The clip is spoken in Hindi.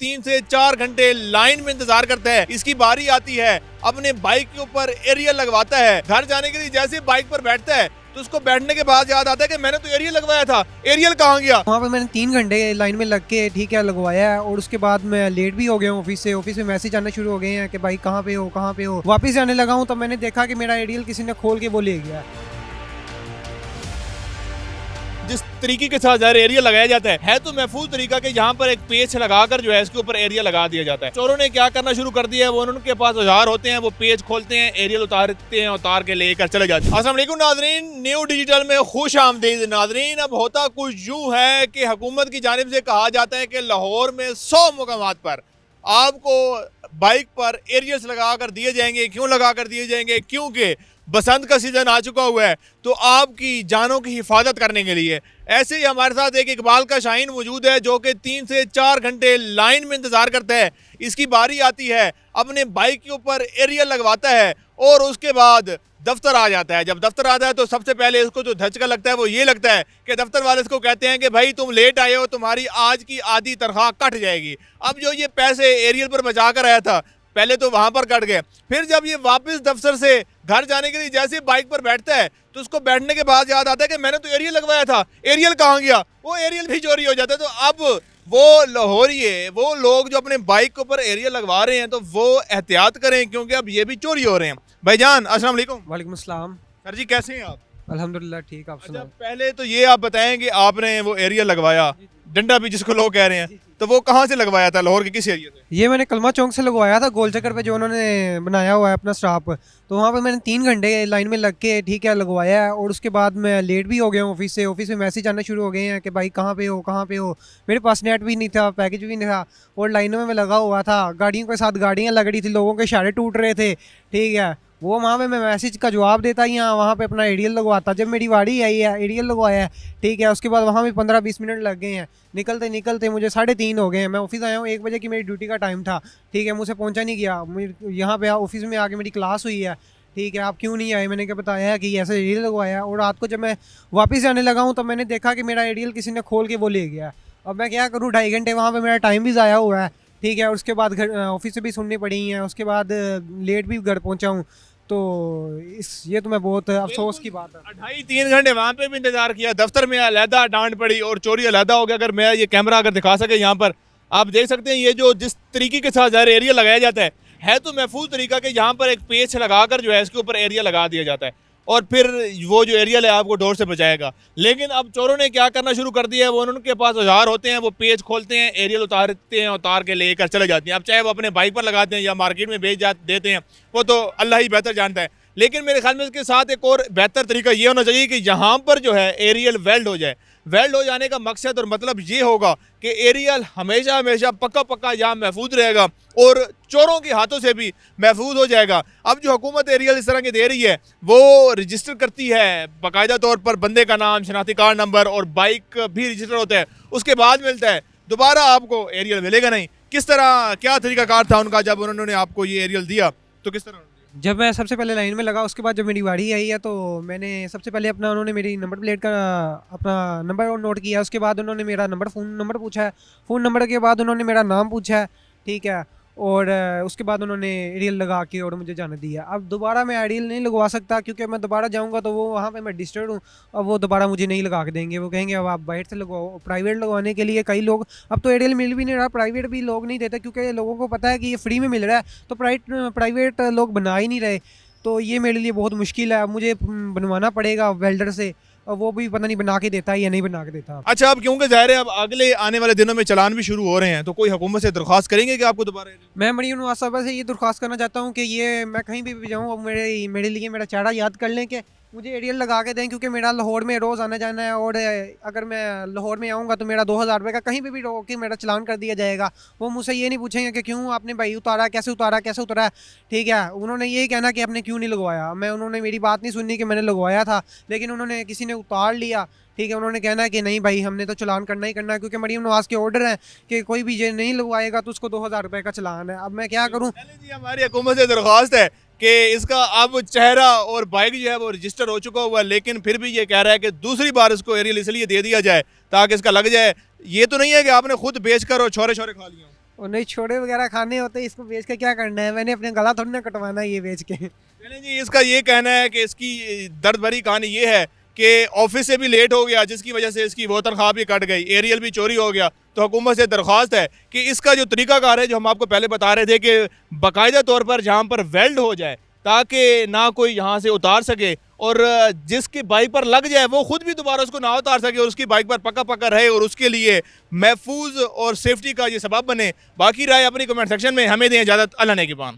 3 से 4 घंटे लाइन में इंतजार करता है। इसकी बारी आती है, अपने बाइक के ऊपर एरियल लगवाता है। घर जाने के लिए जैसे बाइक पर बैठता है तो उसको बैठने के बाद याद आता है कि मैंने तो एरियल लगवाया था, एरियल कहाँ गया। वहाँ पे मैंने 3 घंटे लाइन में लग के ठीक है लगवाया है, और उसके बाद मैं लेट भी हो गया हूँ ऑफिस से मैसेज आना शुरू हो गए हैं कि भाई कहाँ पे हो। वापस जाने लगा हूँ तो मैंने देखा कि मेरा एरियल किसी ने खोल के वो ले गया। जिस तरीके के साथ ज़ाहिर एरिया लगाया जाता है तो महफूज तरीका के यहाँ पर एक पेच लगाकर जो है इसके ऊपर एरिया लगा दिया जाता है। चोरों ने क्या करना शुरू कर दिया है, वो उनके पास औजार होते हैं, वो पेच खोलते हैं, एरियल उतारते हैं, उतार के लेकर चले जाते हैं। अस्सलाम वालेकुम नाजरीन, न्यू डिजिटल में खुश आमदीद नाजरीन। अब होता कुछ यूँ है कि हुकूमत की जानिब से कहा जाता है कि लाहौर में 100 मुकामात पर आपको बाइक पर एरियल्स लगा कर दिए जाएंगे। क्यों लगा कर दिए जाएंगे? क्योंकि बसंत का सीज़न आ चुका हुआ है, तो आपकी जानों की हिफाजत करने के लिए। ऐसे ही हमारे साथ एक इकबाल का शाहीन मौजूद है जो कि 3 से 4 घंटे लाइन में इंतज़ार करता है। इसकी बारी आती है, अपने बाइक के ऊपर एरियल लगवाता है और उसके बाद दफ्तर आ जाता है। जब दफ्तर आता है तो सबसे पहले इसको जो धचका लगता है वो ये लगता है कि दफ्तर वाले इसको कहते हैं कि भाई तुम लेट आए हो, तुम्हारी आज की आधी तनख्वाह कट जाएगी। अब जो ये पैसे एरियल पर बचा कर आया था, पहले तो वहां पर कट गए, फिर जब ये वापस दफ्तर से घर जाने के लिए जैसे बाइक पर बैठता है तो उसको बैठने के बाद याद आता है कि मैंने तो एरियल लगवाया था, एरियल कहाँ गया। वो एरियल भी चोरी हो जाता है। तो अब वो लाहौरिये, वो लोग जो अपने बाइक के ऊपर एरियल लगवा रहे हैं तो वो एहतियात करें, क्योंकि अब ये भी चोरी हो रहे हैं। भाईजान अस्सलाम वालेकुम। वालेकुम अस्सलाम। सर जी कैसे हैं आप? अल्हम्दुलिल्लाह ठीक, आप अच्छा, सुनाओ। पहले तो ये आप बताएं कि आपने वो एरियल लगवाया, डंडा भी जिसको लोग कह रहे हैं, तो वो कहाँ से लगवाया था? लाहौर के किस एरिया से? ये मैंने कलमा चौक से लगवाया था, गोल चक्कर पे जो उन्होंने बनाया हुआ है अपना स्टॉप। तो वहाँ पे मैंने 3 घंटे लाइन में लग के ठीक है लगवाया है, और उसके बाद मैं लेट भी हो गया हूँ ऑफिस से मैसेज आना शुरू हो गए हैं कि भाई कहाँ पे हो। मेरे पास नेट भी नहीं था, पैकेज भी नहीं था, और लाइनों में मैं लगा हुआ था। गाड़ियों के साथ गाड़ियाँ लग रही थी, लोगों के इशारे टूट रहे थे, ठीक है। वो वहाँ पे मैं मैसेज का जवाब देता ही वहाँ पे अपना एरियल लगवाता। जब मेरी बारी आई है, एरियल लगवाया है, ठीक है। उसके बाद वहाँ भी 15-20 मिनट लग गए हैं। निकलते मुझे 3:30 हो गए हैं। मैं ऑफिस आया हूँ 1 बजे की मेरी ड्यूटी का टाइम था, ठीक है। मुझसे पहुँचा नहीं गया। यहाँ पे ऑफिस में आके मेरी क्लास हुई है, ठीक है। आप क्यों नहीं आए? मैंने क्या बताया है कि ऐसे एरियल लगवाया है, और रात को जब मैं वापस जाने लगा हूँ तो मैंने देखा कि मेरा एरियल किसी ने खोल के वो ले गया। अब मैं क्या करूँ? 2.5 घंटे वहाँ पर मेरा टाइम भी ज़ाया हुआ है, ठीक है। और उसके बाद घर ऑफिस से भी सुननी पड़ी है, उसके बाद लेट भी घर पहुँचा हूँ। तो ये तो मैं बहुत अफसोस की बात है। 2.5-3 घंटे वहाँ पे भी इंतजार किया, दफ्तर में अलहदा डांट पड़ी और चोरी अलहदा हो गया। अगर मैं ये कैमरा अगर दिखा सके यहाँ पर आप देख सकते हैं, ये जो जिस तरीके के साथ ज़ाहिर एरिया लगाया जाता है तो महफूज तरीका के यहाँ पर एक पेच लगाकर जो है इसके ऊपर एरिया लगा दिया जाता है, और फिर वो जो एरियल है आपको डोर से बचाएगा। लेकिन अब चोरों ने क्या करना शुरू कर दिया है, वो उनके पास औजार होते हैं, वो पेच खोलते हैं, एरियल उतारते हैं, उतार के लेकर चले जाते हैं। अब चाहे वो अपने बाइक पर लगाते हैं या मार्केट में देते हैं, वो तो अल्लाह ही बेहतर जानता है। लेकिन मेरे ख्याल में इसके साथ एक और बेहतर तरीका ये होना चाहिए कि यहाँ पर जो है एरियल वेल्ड हो जाए। वेल्ड हो जाने का मकसद और मतलब ये होगा कि एरियल हमेशा पक्का यहाँ महफूज रहेगा और चोरों के हाथों से भी महफूज हो जाएगा। अब जो हुकूमत एरियल इस तरह की दे रही है, वो रजिस्टर करती है बाकायदा तौर पर, बंदे का नाम, शनाख्ती कार्ड नंबर और बाइक भी रजिस्टर होता है, उसके बाद मिलता है। दोबारा आपको एरियल मिलेगा नहीं। किस तरह, क्या तरीकाकार था उनका जब उन्होंने आपको ये एरियल दिया? तो किस तरह? जब मैं सबसे पहले लाइन में लगा, उसके बाद जब मेरी बारी आई है तो मैंने सबसे पहले उन्होंने मेरी नंबर प्लेट का अपना नंबर नोट किया। उसके बाद उन्होंने मेरा फ़ोन नंबर पूछा है। फ़ोन नंबर के बाद उन्होंने मेरा नाम पूछा है, ठीक है। और उसके बाद उन्होंने एरियल लगा के और मुझे जाने दिया। अब दोबारा मैं एरियल नहीं लगवा सकता, क्योंकि मैं दोबारा जाऊंगा तो वो वहाँ पे मैं डिस्टर्ब हूँ। अब वो दोबारा मुझे नहीं लगा के देंगे, वो कहेंगे अब आप बाहर से लगवाओ। प्राइवेट लगवाने के लिए कई लोग, अब तो एरियल मिल भी नहीं रहा, प्राइवेट भी लोग नहीं देते, क्योंकि लोगों को पता है कि ये फ्री में मिल रहा है, तो प्राइवेट लोग बना ही नहीं रहे। तो ये मेरे लिए बहुत मुश्किल है। मुझे बनवाना पड़ेगा वेल्डर से, और वो भी पता नहीं बना के देता है या नहीं बना के देता। अच्छा, अब क्योंकि ज़ाहिर है अब अगले आने वाले दिनों में चलान भी शुरू हो रहे हैं, तो कोई हुकूमत से दरख्वास्त करेंगे कि आपको दोबारा? मैं मरीम नवाज साहबा से ये दरख्वास्त करना चाहता हूँ कि ये मैं कहीं भी जाऊँ, अब मेरे लिए मेरा चेहरा याद कर लें कि मुझे एरियल लगा के दें, क्योंकि मेरा लाहौर में रोज़ आना जाना है। और अगर मैं लाहौर में आऊँगा तो मेरा 2000 रुपये का कहीं पे भी रोक के मेरा चलान कर दिया जाएगा। वो मुझसे ये नहीं पूछेंगे कि क्यों आपने भाई उतारा, कैसे उतारा, ठीक है। उन्होंने यही कहना कि आपने क्यों नहीं लगवाया। उन्होंने मेरी बात नहीं सुननी कि मैंने लगवाया था, लेकिन उन्होंने किसी ने उतार लिया, ठीक है। उन्होंने कहना है कि नहीं भाई हमने तो चलान करना ही करना है, क्योंकि मरीम नवाज के ऑर्डर हैं कि कोई भी ये नहीं लगवाएगा तो उसको 2000 रुपये का चलान है। अब मैं क्या करूँ? हमारी हुकूमत से दरख्वास्त है कि इसका अब चेहरा और बाइक जो है वो रजिस्टर हो चुका हुआ है, लेकिन फिर भी ये कह रहा है कि दूसरी बार इसको एरियल इसलिए दे दिया जाए ताकि इसका लग जाए। ये तो नहीं है कि आपने खुद बेच कर और छोरे खा लिया। और नहीं छोड़े वगैरह खाने होते, इसको बेच के क्या करना है, मैंने अपने गला थोड़ी ना कटवाना है ये बेच के। चलें जी, इसका ये कहना है कि इसकी दर्द भरी कहानी ये है कि ऑफिस से भी लेट हो गया, जिसकी वजह से इसकी वो तनख्वाह भी कट गई, एरियल भी चोरी हो गया। तो हुकूमत से दरख्वास्त है कि इसका जो तरीकाकार है, जो हम आपको पहले बता रहे थे कि बाकायदा तौर पर जहाँ पर वेल्ड हो जाए ताकि ना कोई यहाँ से उतार सके, और जिसकी बाइक पर लग जाए वो खुद भी दोबारा उसको ना उतार सके और उसकी बाइक पर पका पका रहे और उसके लिए महफूज और सेफ्टी का ये सबब बने। बाकी राय अपनी कमेंट सेक्शन में हमें दें इजाज़त। अल्लाह ने के पान।